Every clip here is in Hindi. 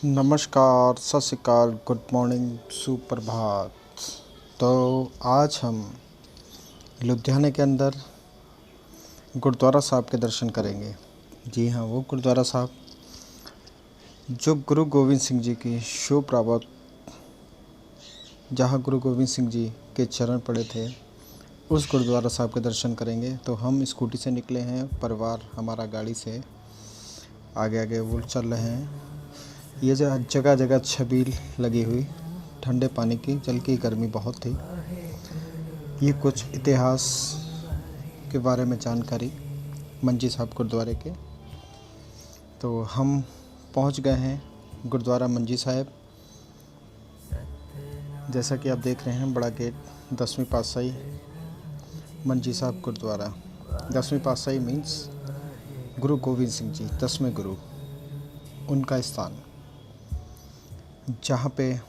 नमस्कार, सत श्री अकाल, गुड मॉर्निंग, सुप्रभात। तो आज हम लुधियाना के अंदर गुरुद्वारा साहब के दर्शन करेंगे। जी हाँ, वो गुरुद्वारा साहब जो गुरु गोविंद सिंह जी की शोभ प्राप्त, जहाँ गुरु गोविंद सिंह जी के चरण पड़े थे, उस गुरुद्वारा साहब के दर्शन करेंगे। तो हम स्कूटी से निकले हैं, परिवार हमारा गाड़ी से आगे आगे वो चल रहे हैं। ये जगह जगह छबील लगी हुई, ठंडे पानी की, जल की, गर्मी बहुत थी। ये कुछ इतिहास के बारे में जानकारी मंजी साहब गुरुद्वारे के। तो हम पहुंच गए हैं गुरुद्वारा मंजी साहब। जैसा कि आप देख रहे हैं, बड़ा गेट, 10वीं पातशाही मंजी साहब गुरुद्वारा। 10वीं पातशाही मीन्स गुरु गोविंद सिंह जी 10वें गुरु, उनका स्थान, जहाँ पे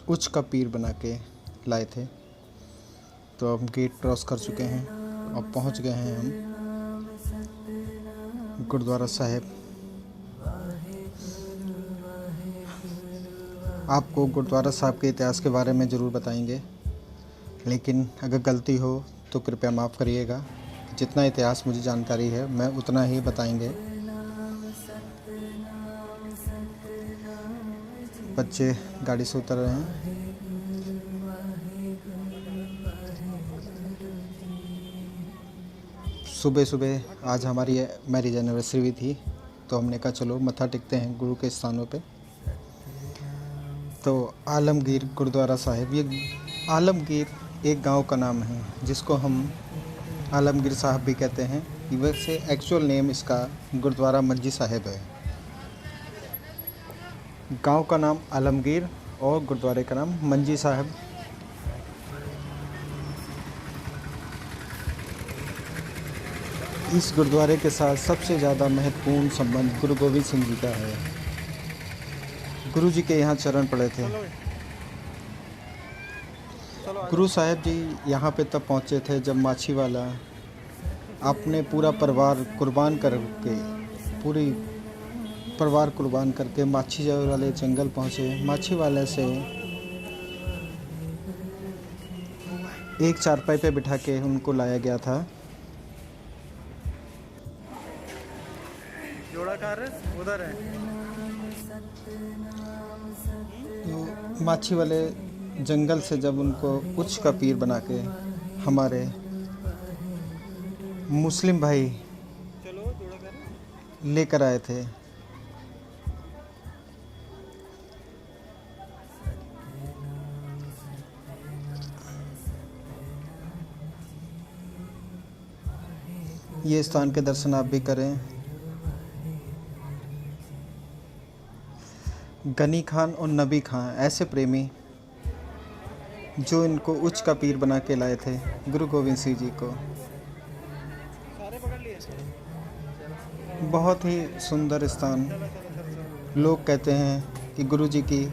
उच्च का पीर बना के लाए थे। तो हम गेट क्रॉस कर चुके हैं और पहुँच गए हैं हम गुरुद्वारा साहिब। आपको गुरुद्वारा साहब के इतिहास के बारे में ज़रूर बताएंगे, लेकिन अगर गलती हो तो कृपया माफ़ करिएगा। जितना इतिहास मुझे जानकारी है मैं उतना ही बताएंगे। बच्चे गाड़ी से उतर रहे हैं। सुबह सुबह आज हमारी मैरिज एनिवर्सरी भी थी, तो हमने कहा चलो मत्था टेकते हैं गुरु के स्थानों पे। तो आलमगीर गुरुद्वारा साहिब, ये आलमगीर एक गांव का नाम है, जिसको हम आलमगीर साहब भी कहते हैं। वैसे एक्चुअल नेम इसका गुरुद्वारा मंजी साहिब है। गांव का नाम आलमगीर और गुरुद्वारे का नाम मंजी साहिब। इस गुरुद्वारे के साथ सबसे ज़्यादा महत्वपूर्ण संबंध गुरु गोविंद सिंह जी का है। गुरु जी के यहाँ चरण पड़े थे। गुरु साहिब जी यहाँ पे तब पहुँचे थे जब माछीवाला अपने पूरा परिवार कुर्बान करके माछी वाले जंगल पहुँचे। माछी वाले से एक चारपाई पे बिठा के उनको लाया गया था। जोड़ा कार उधर है। तो माछी वाले जंगल से जब उनको उच्च का पीर बना के हमारे मुस्लिम भाई लेकर आए थे, ये स्थान के दर्शन आप भी करें। गनी खान और नबी खान ऐसे प्रेमी जो इनको उच्च का पीर बना के लाए थे गुरु गोविंद सिंह जी को। बहुत ही सुंदर स्थान। लोग कहते हैं कि गुरु जी की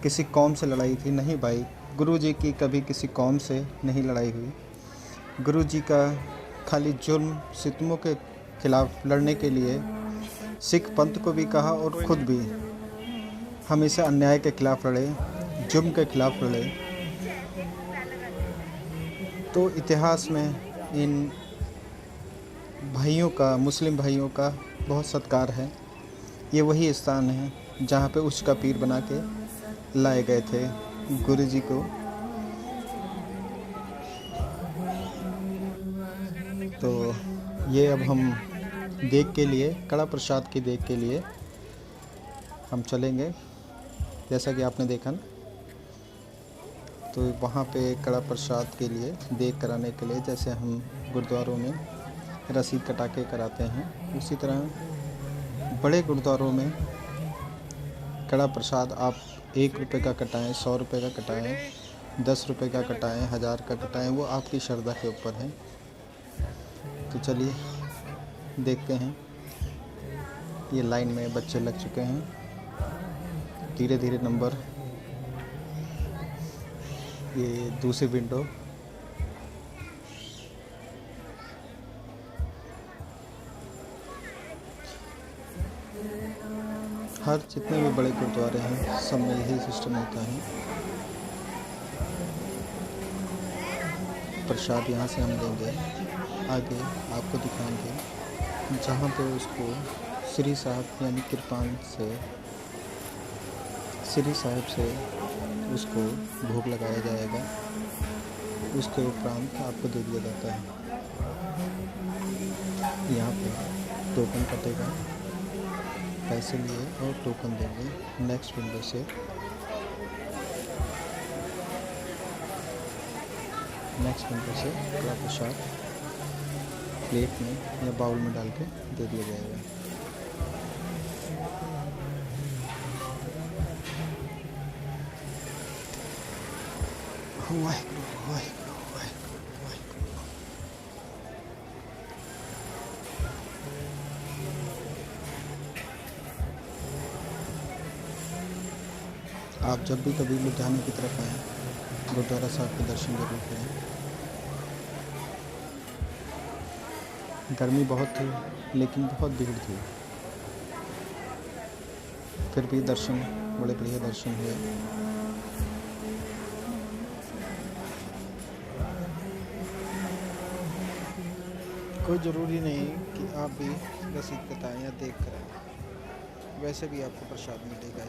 किसी कौम से लड़ाई थी। नहीं भाई, गुरु जी की कभी किसी कौम से नहीं लड़ाई हुई। गुरु जी का खाली जुर्म सितमों के खिलाफ लड़ने के लिए सिख पंथ को भी कहा और खुद भी हमेशा अन्याय के खिलाफ लड़े, जुर्म के खिलाफ लड़े। तो इतिहास में इन भाइयों का, मुस्लिम भाइयों का बहुत सत्कार है। ये वही स्थान है जहाँ पे उच्च का पीर बना के लाए गए थे गुरु जी को। तो ये अब हम देख के लिए, कड़ा प्रसाद की देख के लिए हम चलेंगे। जैसा कि आपने देखा ना, तो वहाँ पे कड़ा प्रसाद के लिए देख कराने के लिए, जैसे हम गुरुद्वारों में रसीद कटा के कराते हैं, उसी तरह बड़े गुरुद्वारों में कड़ा प्रसाद आप 1 रुपये का कटाएँ, 100 रुपये का कटाएँ, 10 रुपये का कटाएँ, 1000 का कटाएँ, वो आपकी श्रद्धा के ऊपर है। तो चलिए देखते हैं। ये लाइन में बच्चे लग चुके हैं, धीरे धीरे नंबर। ये दूसरी विंडो, हर जितने भी बड़े गुरुद्वारे हैं सब में यही सिस्टम होता है। प्रसाद यहाँ से हम लेंगे, आगे आपको दिखाएंगे जहाँ पे उसको श्री साहब यानी कृपान से श्री साहब से उसको भोग लगाया जाएगा। उसके उपरांत आपको दे दिया जाता है। यहाँ पे टोकन कटेगा, पैसे लिए और टोकन देंगे नेक्स्ट विंडो से। नेक्स्ट विंडो से कड़ा प्रसाद प्लेट में या बाउल में डाल के दे दिया जाएगा। वाहिगुरु वाहिगुरु वाहिगुरु वाहिगुरु। आप जब भी कभी लुधियाना की तरफ आएँ गुरुद्वारा साहब के दर्शन जरूर करें। गर्मी बहुत थी लेकिन बहुत भीड़ थी, फिर भी दर्शन बड़े बढ़िया दर्शन हुए। कोई ज़रूरी नहीं कि आप भी रसीद कटाएं या देख कर आएं, वैसे भी आपको प्रसाद मिलेगा।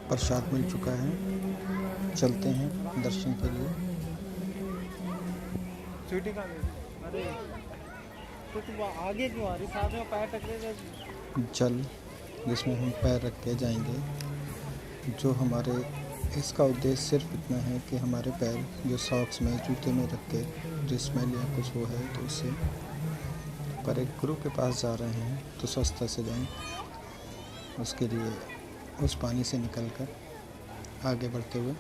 प्रसाद मिल चुका है, चलते हैं दर्शन के लिए। अरे तो आगे क्यों आ रही, साथ में पैर टकरे। जल जिसमें हम पैर रख के जाएंगे, जो हमारे इसका उद्देश्य सिर्फ इतना है कि हमारे पैर जो सॉक्स में जूते में रख के जो स्मेल या कुछ वो है तो उससे पर एक गुरु के पास जा रहे हैं तो स्वच्छता से जाएं। उसके लिए उस पानी से निकलकर आगे बढ़ते हुए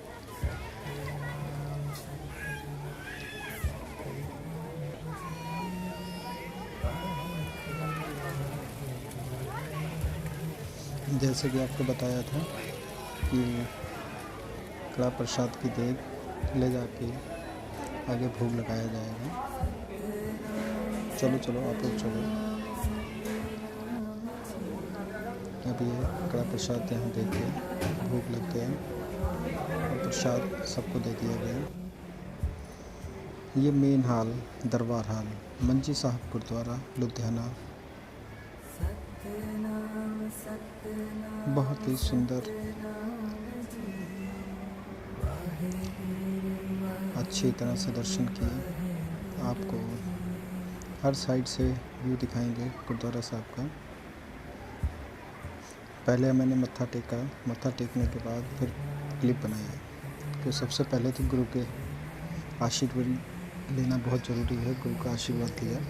जैसे कि आपको बताया था कि कड़ा प्रसाद की देग ले जाके आगे भोग लगाया जाएगा। चलो चलो आप लोग चलो। अब ये कड़ा प्रसाद यहाँ दे के भोग लग गया और प्रसाद सबको दे दिया गया। ये मेन हाल दरबार हाल मंजी साहब गुरुद्वारा लुधियाना बहुत ही सुंदर, अच्छी तरह से दर्शन किए। आपको हर साइड से व्यू दिखाएंगे गुरुद्वारा साहब का। पहले मैंने मत्था टेका, मत्था टेकने के बाद फिर क्लिप बनाई। तो सबसे पहले तो गुरु के आशीर्वाद लेना बहुत ज़रूरी है। गुरु का आशीर्वाद लिया,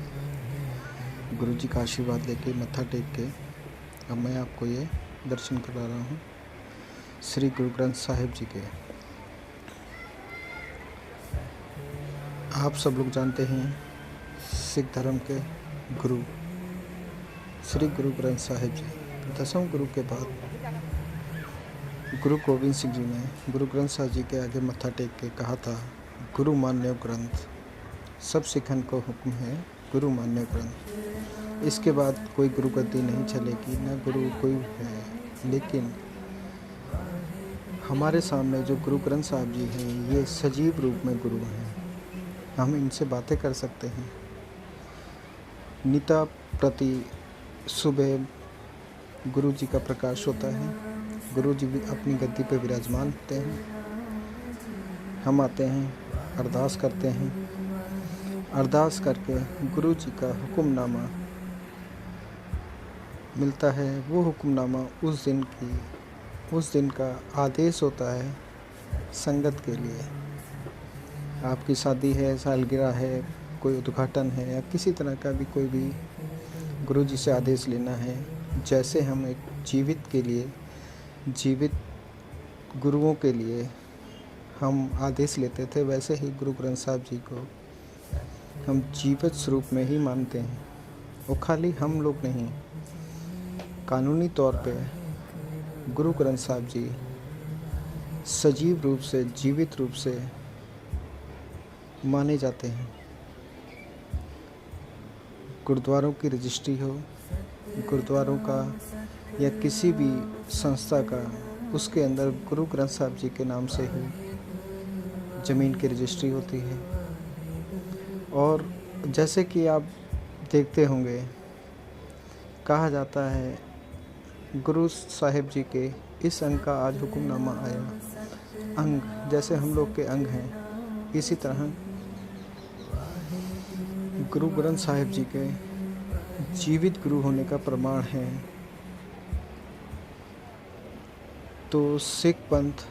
गुरु जी का आशीर्वाद लेके मत्था टेक के अब मैं आपको ये दर्शन करा रहा हूँ श्री गुरु ग्रंथ साहिब जी के। आप सब लोग जानते हैं सिख धर्म के गुरु श्री गुरु ग्रंथ साहिब जी। 10वें गुरु के बाद गुरु गोविंद सिंह जी ने गुरु ग्रंथ साहिब जी के आगे मत्था टेक के कहा था, गुरु मान्य ग्रंथ, सब सिखन को हुक्म है गुरु मान्य ग्रंथ। इसके बाद कोई गुरु गद्दी नहीं चलेगी, न गुरु कोई है। लेकिन हमारे सामने जो गुरु ग्रंथ साहिब जी हैं ये सजीव रूप में गुरु हैं। हम इनसे बातें कर सकते हैं। निता प्रति सुबह गुरु जी का प्रकाश होता है, गुरु जी भी अपनी गद्दी पर विराजमान होते हैं। हम आते हैं, अरदास करते हैं, अरदास करके गुरु जी का हुक्मनामा मिलता है। वो हुक्मनामा उस दिन का आदेश होता है संगत के लिए। आपकी शादी है, सालगिरह है, कोई उद्घाटन है या किसी तरह का भी कोई भी गुरु जी से आदेश लेना है। जैसे हम एक जीवित गुरुओं के लिए हम आदेश लेते थे, वैसे ही गुरु ग्रंथ साहिब जी को हम जीवित स्वरूप में ही मानते हैं। वो खाली हम लोग नहीं, कानूनी तौर पे गुरु ग्रंथ साहिब जी सजीव रूप से, जीवित रूप से माने जाते हैं। गुरुद्वारों की रजिस्ट्री हो, गुरुद्वारों का या किसी भी संस्था का, उसके अंदर गुरु ग्रंथ साहिब जी के नाम से ही ज़मीन की रजिस्ट्री होती है। और जैसे कि आप देखते होंगे, कहा जाता है गुरु साहिब जी के इस अंग का आज हुक्मनामा आया। अंग जैसे हम लोग के अंग हैं, इसी तरह गुरु ग्रंथ साहिब जी के जीवित गुरु होने का प्रमाण है। तो सिख पंथ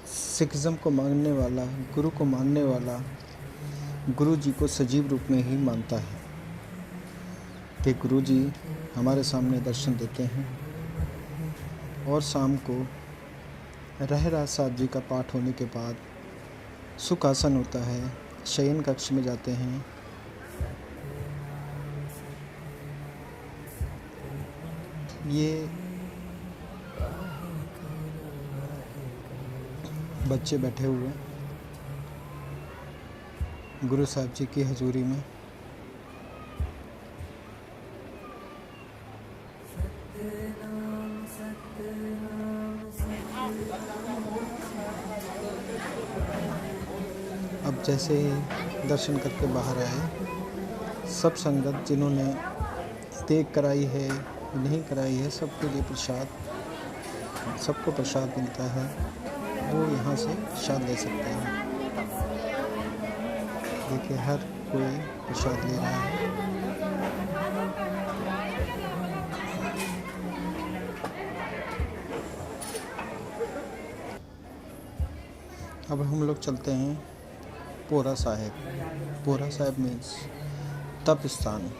सिखिज़्म को मानने वाला, गुरु को मानने वाला, गुरु जी को सजीव रूप में ही मानता है कि गुरु जी हमारे सामने दर्शन देते हैं। और शाम को रहरास साहब जी का पाठ होने के बाद सुखासन होता है, शयन कक्ष में जाते हैं। ये बच्चे बैठे हुए गुरु साहब जी की हजूरी में। अब जैसे ही दर्शन करके बाहर आए, सब संगत जिन्होंने देख कराई है, नहीं कराई है, सबके लिए प्रसाद, सबको प्रसाद मिलता है, वो यहाँ से प्रसाद ले सकते हैं। देखिए हर कोई प्रसाद ले रहा है। अब हम लोग चलते हैं पोरा साहिब। पोरा साहिब मीन्स तप स्थान।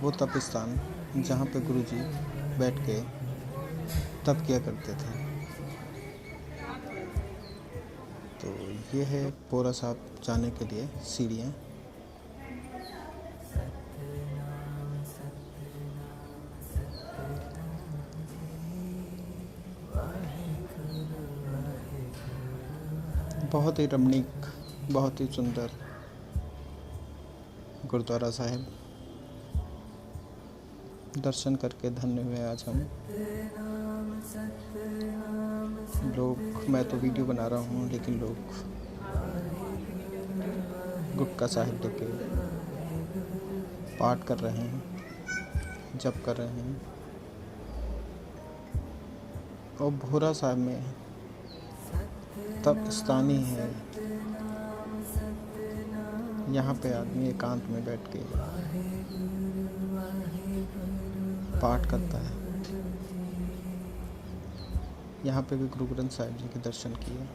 वो तप स्थान जहाँ पे गुरु जी बैठ के तप किया करते थे। तो ये है पोरा साहिब जाने के लिए सीढ़ियाँ। बहुत ही रमणीक, बहुत ही सुंदर गुरुद्वारा साहिब। दर्शन करके धन्य हुए आज हम लोग। मैं तो वीडियो बना रहा हूँ, लेकिन लोग गुटका साहिब लेके पाठ कर रहे हैं, जप कर रहे हैं। और भोरा साहिब में तप स्थानी है। यहाँ पे आदमी एकांत में बैठ के पाठ करता है। यहाँ पे भी गुरु ग्रंथ साहिब जी के दर्शन किए।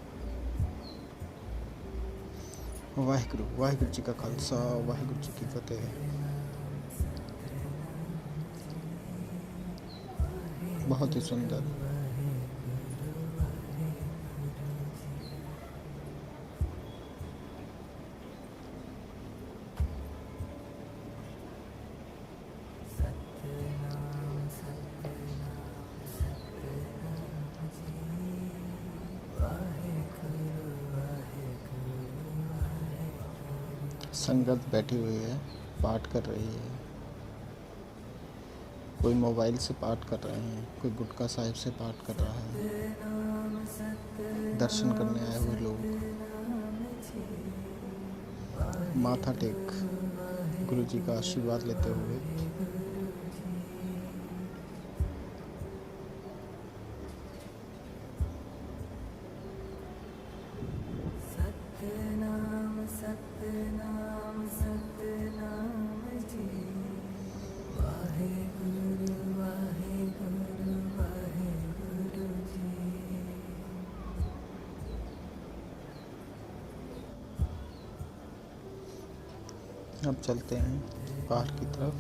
वाहिगुरु, वाहिगुरु जी का खालसा, वाहिगुरु जी की फतेह। बहुत ही सुंदर। संगत बैठी हुई है, पाठ कर रही है। कोई मोबाइल से पाठ कर रहे हैं, कोई गुटका साहिब से पाठ कर रहा है। दर्शन करने आए हुए लोग माथा टेक गुरु जी का आशीर्वाद लेते हुए अब चलते हैं बाहर की तरफ।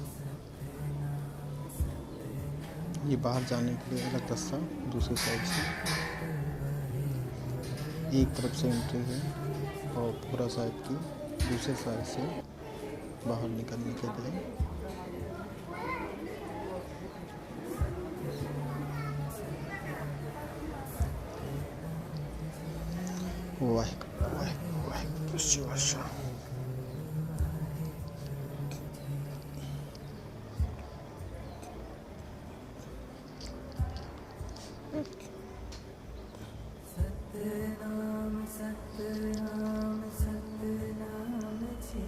ये बाहर जाने के लिए अलग रास्ता, दूसरी साइड से एक तरफ से एंट्री है और पोरा साहिब की दूसरे साइड से बाहर निकलने के लिए। वाहिगुरु वाहिगुरु वाहिगुरु शिव शा।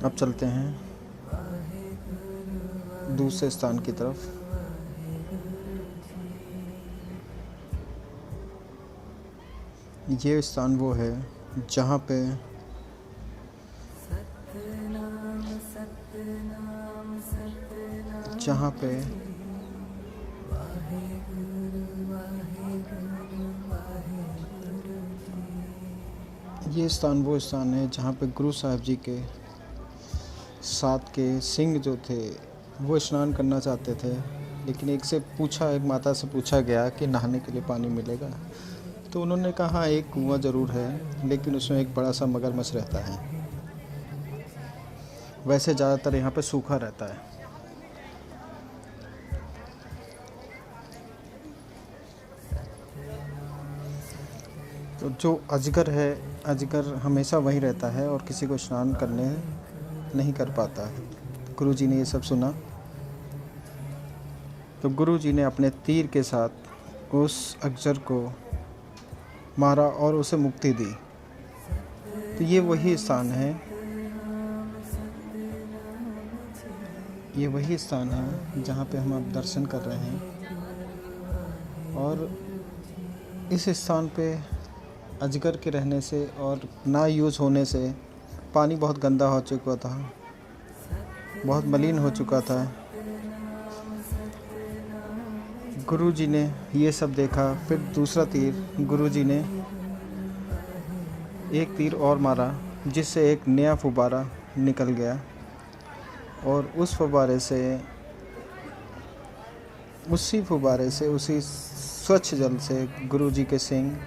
अब चलते हैं दूसरे स्थान की तरफ। ये स्थान वो है जहाँ पे ये स्थान वो स्थान है जहाँ पे गुरु साहिब जी के साथ के सिंह जो थे वो स्नान करना चाहते थे, लेकिन एक माता से पूछा गया कि नहाने के लिए पानी मिलेगा, तो उन्होंने कहा एक कुआं ज़रूर है, लेकिन उसमें एक बड़ा सा मगरमच्छ रहता है। वैसे ज़्यादातर यहाँ पे सूखा रहता है। तो जो अजगर है, अजगर हमेशा वहीं रहता है और किसी को स्नान करने नहीं कर पाता है। गुरुजी ने ये सब सुना, तो गुरुजी ने अपने तीर के साथ उस अजगर को मारा और उसे मुक्ति दी। तो ये वही स्थान है, ये वही स्थान है जहाँ पे हम अब दर्शन कर रहे हैं। और इस स्थान पे अजगर के रहने से और ना यूज़ होने से पानी बहुत गंदा हो चुका था, बहुत मलिन हो चुका था। गुरुजी ने ये सब देखा, फिर दूसरा तीर गुरुजी ने एक तीर और मारा, जिससे एक नया फुब्बारा निकल गया और उस फुब्बारे से उसी स्वच्छ जल से गुरुजी के सिंह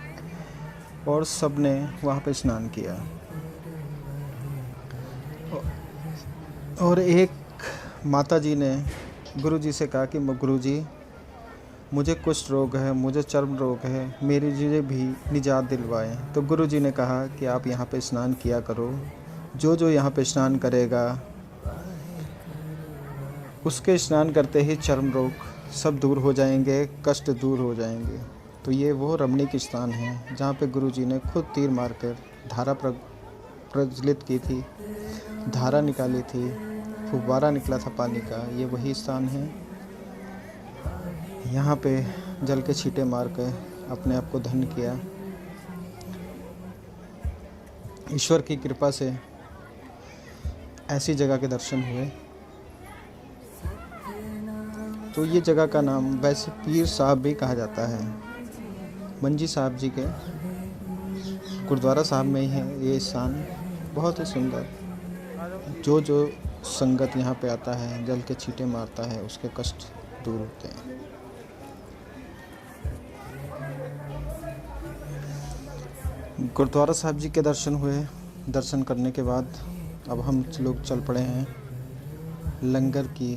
और सब ने वहाँ पे स्नान किया। और एक माताजी ने गुरुजी से कहा कि गुरुजी, मुझे कुष्ठ रोग है, मुझे चर्म रोग है, मेरी मुझे भी निजात दिलवाएं। तो गुरुजी ने कहा कि आप यहाँ पे स्नान किया करो, जो यहाँ पे स्नान करेगा उसके स्नान करते ही चर्म रोग सब दूर हो जाएंगे, कष्ट दूर हो जाएंगे। तो ये वो रमणीक स्थान है जहाँ पे गुरुजी ने खुद तीर मारकर धारा प्रज्वलित की थी, धारा निकाली थी, फुब्बारा निकला था पानी का। ये वही स्थान है। यहाँ पे जल के छींटे मार के अपने आप को धन्य किया। ईश्वर की कृपा से ऐसी जगह के दर्शन हुए। तो ये जगह का नाम वैसे पीर साहब भी कहा जाता है। मंजी साहब जी के गुरुद्वारा साहब में ही है ये स्थान। बहुत ही सुंदर। जो संगत यहाँ पे आता है, जल के छींटे मारता है, उसके कष्ट दूर होते हैं। गुरुद्वारा साहब जी के दर्शन हुए। दर्शन करने के बाद अब हम लोग चल पड़े हैं लंगर की।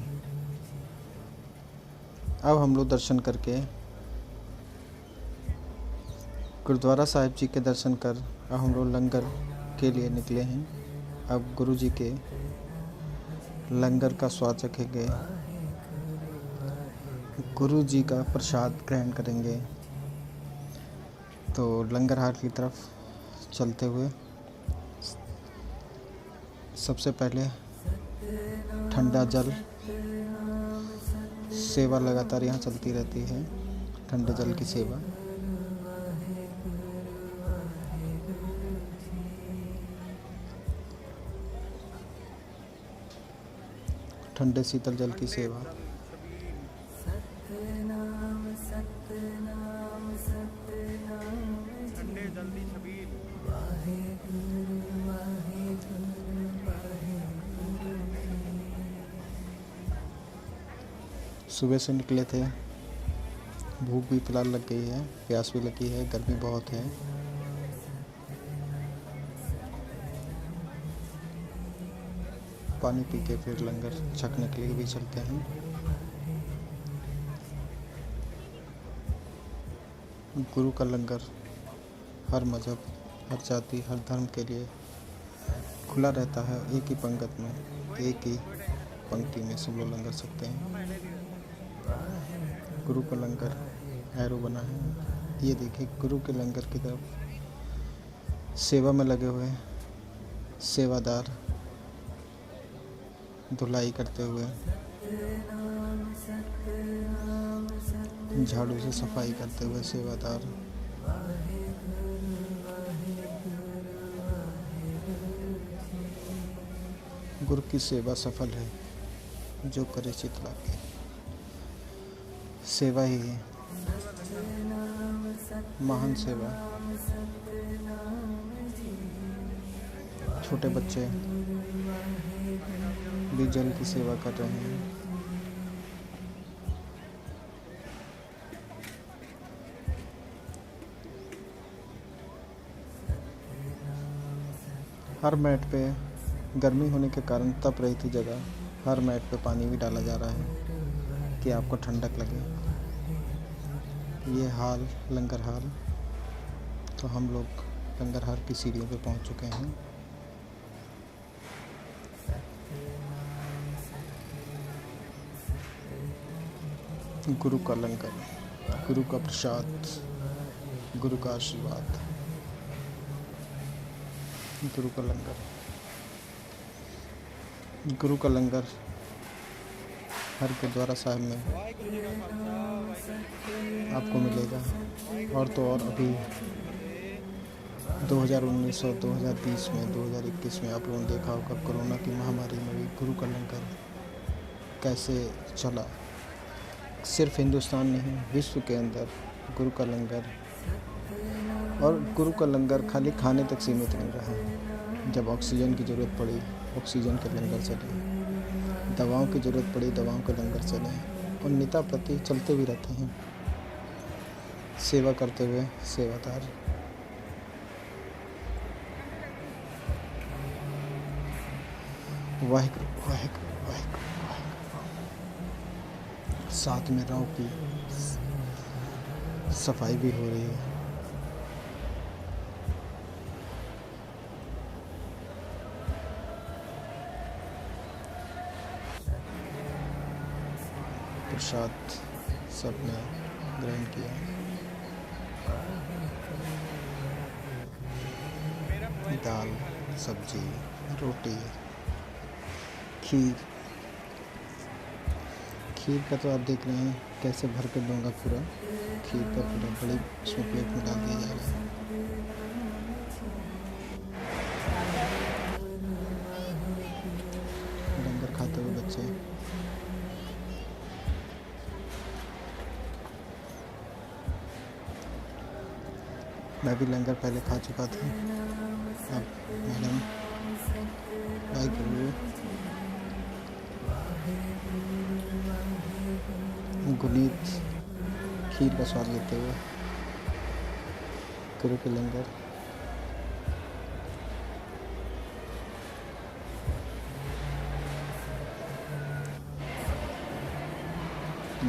अब हम लोग दर्शन करके गुरुद्वारा साहिब जी के दर्शन कर अब हम लोग लंगर के लिए निकले हैं। अब गुरु जी के लंगर का स्वाद चखेंगे, गुरु जी का प्रसाद ग्रहण करेंगे। तो लंगर हाल की तरफ चलते हुए सबसे पहले ठंडा जल सेवा लगातार यहाँ चलती रहती है। ठंडे जल की सेवा। ठंडे शीतल जल की सेवा। सुबह से निकले थे, भूख भी फिलहाल लग गई है, प्यास भी लगी है, गर्मी बहुत है। पानी पी के फिर लंगर छकने के लिए भी चलते हैं। गुरु का लंगर हर मज़हब हर जाति हर धर्म के लिए खुला रहता है। एक ही पंगत में, एक ही पंक्ति में सब लोग लंगर सकते हैं। गुरु का लंगर एरो बना है। ये देखिए गुरु के लंगर की तरफ सेवा में लगे हुए सेवादार धुलाई करते हुए, झाड़ू से सफाई करते हुए सेवादार। गुरु की सेवा सफल है, जो करे चित लागे। सेवा ही है महान सेवा। छोटे बच्चे भी जल की सेवा कर रहे हैं। हर मैट पे गर्मी होने के कारण तप रही थी जगह, हर मैट पे पानी भी डाला जा रहा है कि आपको ठंडक लगे। ये हाल लंगर हाल। तो हम लोग लंगर हाल की सीढ़ियों पे पहुंच चुके हैं। गुरु का लंगर, गुरु का प्रसाद, गुरु का आशीर्वाद। गुरु का लंगर, गुरु का लंगर हर गुरुद्वारा साहिब में आपको मिलेगा। और तो और अभी 2019 और 2020 में 2021 में आप लोगों ने देखा होगा कोरोना की महामारी में भी गुरु का लंगर कैसे चला। सिर्फ हिंदुस्तान नहीं, विश्व के अंदर गुरु का लंगर। और गुरु का लंगर खाली खाने तक सीमित नहीं रहा। जब ऑक्सीजन की ज़रूरत पड़ी, ऑक्सीजन के लंगर चले। दवाओं की ज़रूरत पड़ी, दवाओं के लंगर चले। और निता प्रति चलते भी रहते हैं, सेवा करते हुए सेवादार। वाहिगुरु वाहिगुरु वाहिगुरु वाहिगुरु। साथ में राव की सफाई भी हो रही है। प्रसाद सबने ग्रहण किया। दाल, सब्जी, रोटी, खीर। खीर का तो आप देख रहे हैं कैसे भर के दूंगा पूरा। खीर का पूरा बड़ी उसमें प्लेट में डाल दिया जाएगा। लंगर खाते हुए बच्चे। मैं भी लंगर पहले खा चुका था। अब मैडम वाहिगुरु गुनीत खीर का स्वाद लेते हुए गुरु के लंगर।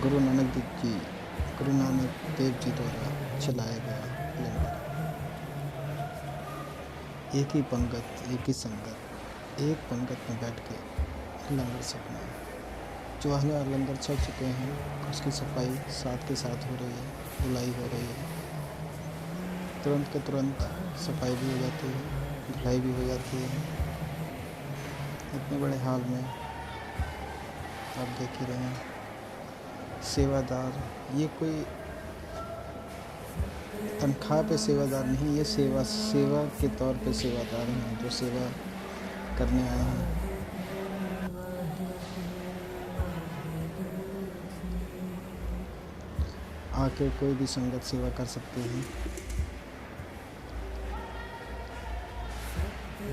गुरु नानक देव जी द्वारा चलाया गया लंगर। एक ही पंगत, एक ही संगत, एक पंगत में बैठ के लंगर छकना। जो हमारे लंगर छक चुके हैं उसकी सफाई साथ के साथ हो रही है, धुलाई हो रही है। तुरंत के तुरंत सफाई भी हो जाती है, धुलाई भी हो जाती है। इतने बड़े हाल में आप देख ही रहे हैं सेवादार। ये कोई तनख्वाह पे सेवादार नहीं, ये सेवा के तौर पे सेवादार हैं जो सेवा करने आए हैं। आके कोई भी संगत सेवा कर सकते हैं।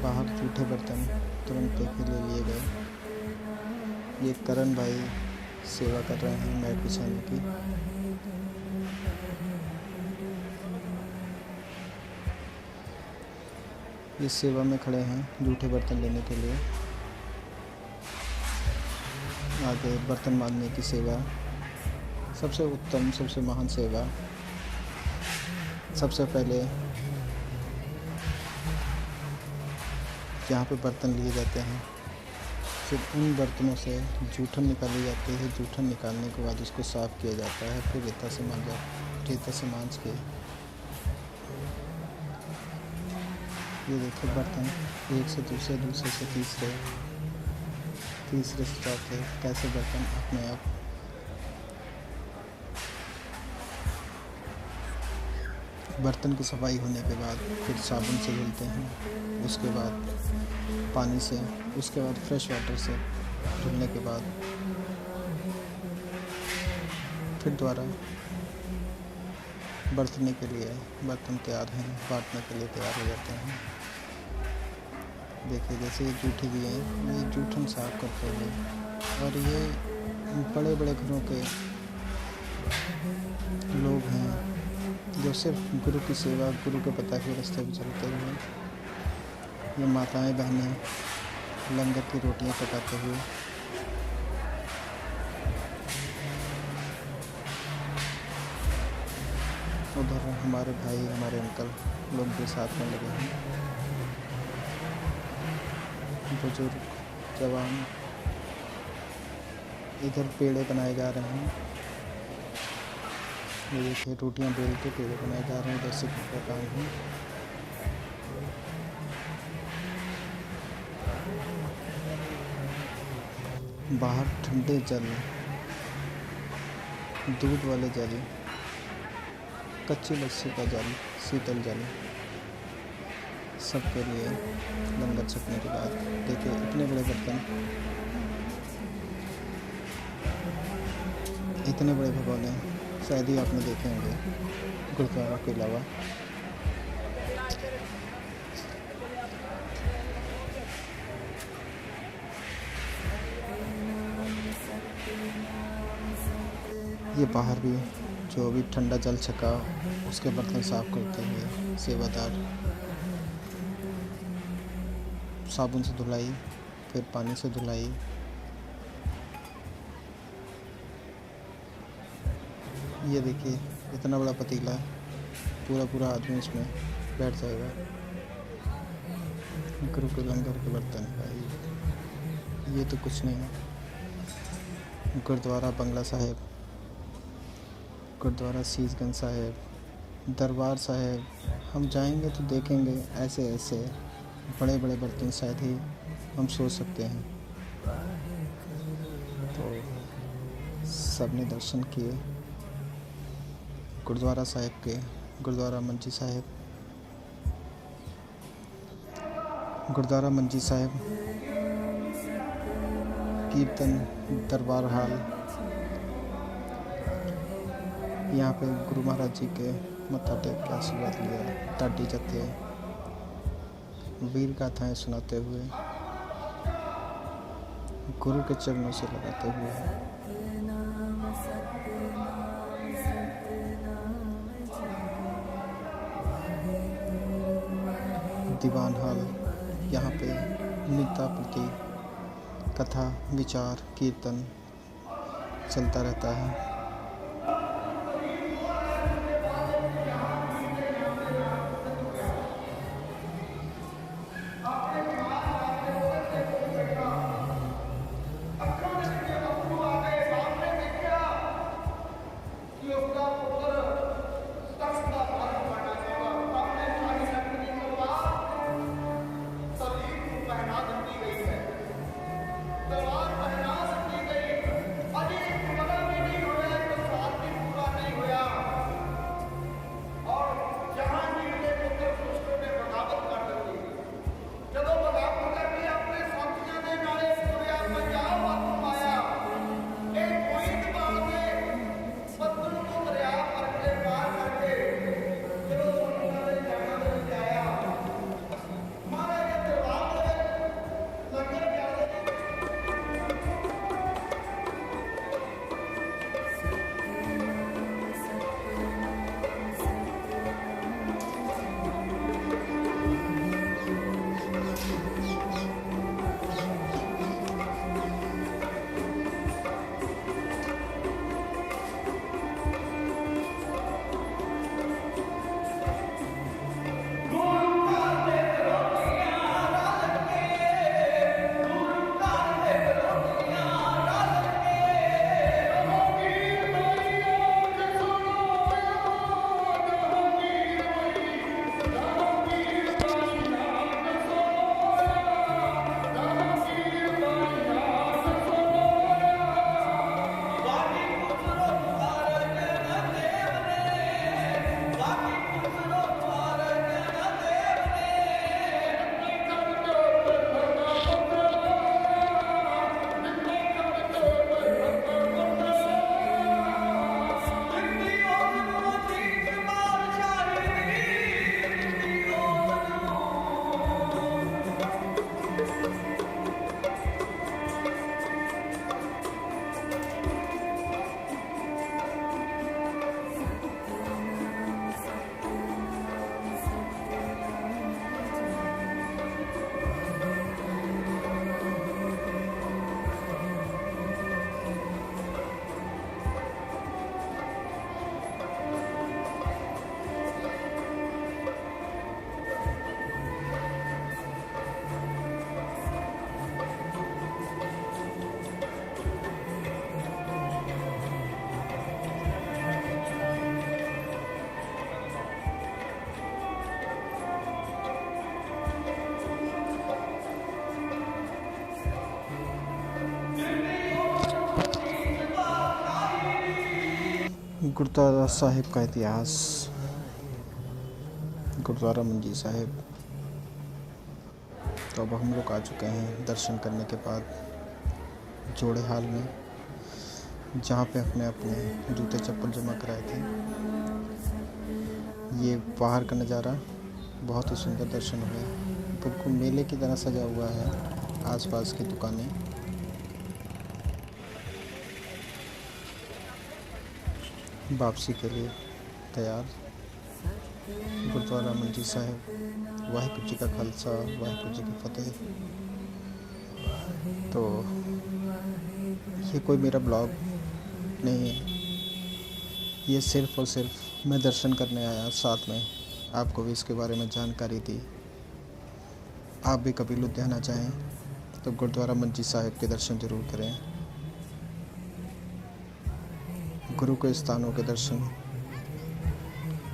बाहर जूठे बर्तन तुरंत के लिए लिए गए। ये करण भाई सेवा कर रहे हैं मैट बिछाने की। ये सेवा में खड़े हैं जूठे बर्तन लेने के लिए। आगे बर्तन मांजने की सेवा सबसे उत्तम, सबसे महान सेवा। सबसे पहले जहाँ पे बर्तन लिए जाते हैं। फिर उन बर्तनों से जूठन निकाली जाती है। जूठन निकालने के बाद उसको साफ़ किया जाता है। फिर रेता से मांज के ये देखिए बर्तन एक से दूसरे, दूसरे से तीसरे, तीसरे से चौथे कैसे बर्तन अपने आप बर्तन की सफाई होने के बाद फिर साबुन से धुलते हैं। उसके बाद पानी से, उसके बाद फ्रेश वाटर से धुलने के बाद फिर दोबारा बरतने के लिए बर्तन तैयार हैं, बांटने के लिए तैयार हो जाते हैं। देखिए जैसे ये जूठी भी है, ये जूठन साफ करते हैं। और ये बड़े बड़े घरों के लोग हैं जो सिर्फ गुरु की सेवा, गुरु के बताए हुए रास्ते पर चलते हुए, ये माताएं बहनें लंगर की रोटियां पकाते हुए उधर हमारे भाई, हमारे अंकल लोग भी साथ में लगे हैं। बुजुर्ग, जवान, इधर पेड़े बनाए जा रहे हैं। ये देखिए रोटियां बेल के पेड़े बनाए जा रहे हैं। इधर से का काम है। बाहर ठंडे जल, दूध वाले जल, कच्ची लस्सी का जल, शीतल जल, सबके लिए लंगर छकने के बाद देखिए इतने बड़े बर्तन, इतने बड़े भगोने शायद ही आपने देखे होंगे गुरुद्वारा के अलावा। ये बाहर भी जो भी ठंडा जल छका उसके बर्तन साफ करते हुए सेवादार साबुन से धुलाई, फिर पानी से धुलाई। ये देखिए इतना बड़ा पतीला, पूरा आदमी इसमें बैठ जाएगा। गुरु के लंगर के बर्तन भाई, ये तो कुछ नहीं है। गुरुद्वारा बंगला साहिब, गुरुद्वारा शीशगंज साहिब, दरबार साहिब, हम जाएंगे तो देखेंगे ऐसे ऐसे बड़े बड़े बर्तन शायद ही हम सोच सकते हैं। तो सबने दर्शन किए गुरुद्वारा साहिब के, गुरुद्वारा मंजी साहिब, गुरुद्वारा मंजी साहिब, कीर्तन दरबार हाल। यहाँ पे गुरु महाराज जी के मत्था टेक के आशीर्वाद लिया। टाटी जत्थे, वीर गाथाएं सुनाते हुए, गुरु के चरणों से लगाते हुए दीवान हाल। यहाँ पे मीता प्रति कथा, विचार, कीर्तन चलता रहता है। गुरुद्वारा साहिब का इतिहास। गुरुद्वारा मंजी साहिब। तो अब हम लोग आ चुके हैं दर्शन करने के बाद जोड़े हाल में, जहाँ पे अपने अपने जूते चप्पल जमा कराए थे। ये बाहर का नज़ारा बहुत ही सुंदर दर्शन हुए, बिल्कुल मेले की तरह सजा हुआ है। आसपास की दुकानें वापसी के लिए तैयार। गुरुद्वारा मंजी साहिब। वाहिगुरू जी का खालसा, वाहिगुरू जी की फतेह। तो ये कोई मेरा ब्लॉग नहीं है, ये सिर्फ़ और सिर्फ मैं दर्शन करने आया, साथ में आपको भी इसके बारे में जानकारी दी। आप भी कभी लुधियाना जाएं तो गुरुद्वारा मंजी साहिब के दर्शन ज़रूर करें। गुरु के स्थानों के दर्शन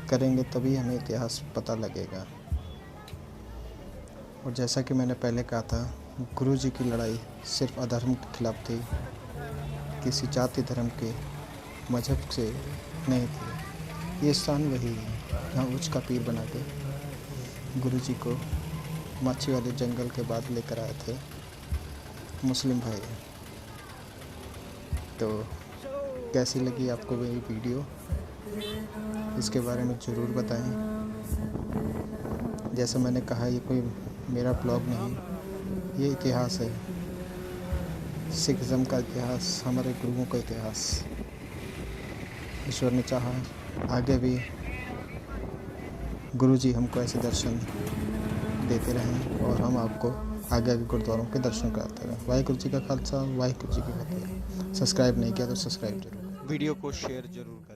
करेंगे तभी हमें इतिहास पता लगेगा। और जैसा कि मैंने पहले कहा था, गुरु जी की लड़ाई सिर्फ अधर्म के खिलाफ थी, किसी जाति धर्म के मजहब से नहीं थी। ये स्थान वही है जहाँ उच्च का पीर बना के गुरु जी को माछी वाले जंगल के बाद लेकर आए थे मुस्लिम भाई। तो कैसी लगी आपको मेरी वीडियो, इसके बारे में ज़रूर बताएं। जैसा मैंने कहा, ये कोई मेरा ब्लॉग नहीं, ये इतिहास है, सिखिज़्म का इतिहास, हमारे गुरुओं का इतिहास। ईश्वर ने चाहा आगे भी गुरु जी हमको ऐसे दर्शन देते रहें और हम आपको आगे आगे गुरुद्वारों के दर्शन कराते रहें। वाहिगुरू जी का खालसा, वाहिगुरू जी की फतेह। सब्सक्राइब नहीं किया तो सब्सक्राइब जरूर, वीडियो को शेयर जरूर करें।